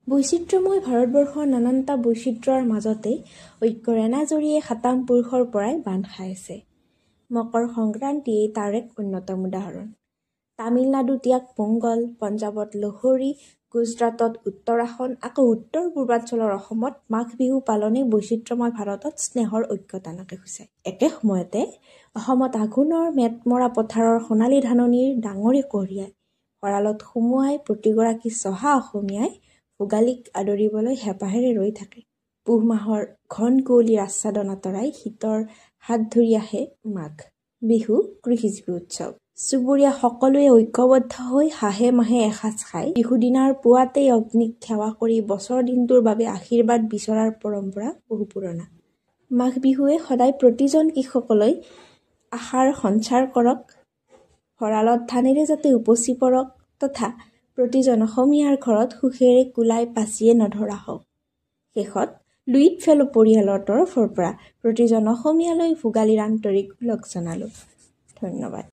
বৈচিত্ৰ্যময় ভাৰতবৰ্ষৰ নানানটা বৈচিত্ৰ্যৰ মাজতে ঐক্যৰ এনাজৰীয়ে সাতাম পুৰুষৰ পৰাই বান্ধ খাই আছে। মকৰ সংক্ৰান্তিয়েই তাৰ এক অন্যতম উদাহৰণ। তামিলনাডুত ইয়াক পোংগল, পঞ্জাৱত লোহৰী, গুজৰাটত উত্তৰাখণ্ড, আকৌ উত্তৰ পূৰ্বাঞ্চলৰ অসমত মাঘ বিহু পালনে বৈচিত্ৰ্যময় ভাৰতত স্নেহৰ ঐক্যতানকে সূচায়। একে সময়তে অসমত আঘোণৰ মেটমৰা পথাৰৰ সোণালী ধাননিৰ ডাঙৰে কঢ়িয়াই ভঁৰালত সুমুৱাই প্ৰতিগৰাকী চহা অসমীয়াই ভোগালীক আদৰিবলৈ হেঁপাহেৰে ৰৈ থাকে। পুহ মাহৰ ঘন কুঁৱলীৰ আচ্ছাদন আঁতৰাই শীতৰ হাত ধৰি আহে মাঘ বিহু, কৃষিজীৱী উৎসৱ। চুবুৰীয়া সকলোৱে ঐক্যবদ্ধ হৈ হাঁহে মাহে এসাঁজ খাই বিহুদিনাৰ পুৱাতেই অগ্নিক সেৱা কৰি বছৰ দিনটোৰ বাবে আশীৰ্বাদ বিচৰাৰ পৰম্পৰা বহু পুৰণা। মাঘ বিহুৱে সদায় প্ৰতিজন কৃষকলৈ আশাৰ সঞ্চাৰ কৰক, ভঁৰালত ধানেৰে যাতে উপচি পৰক তথা প্ৰতিজন অসমীয়াৰ ঘৰত সুখেৰে কুলাই পাচিয়ে নধৰা হওক। শেষত লুইত ফেলো পৰিয়ালৰ তৰফৰ পৰা প্ৰতিজন অসমীয়ালৈ ভোগালীৰ আন্তৰিক ওলগ জনালোঁ। ধন্যবাদ।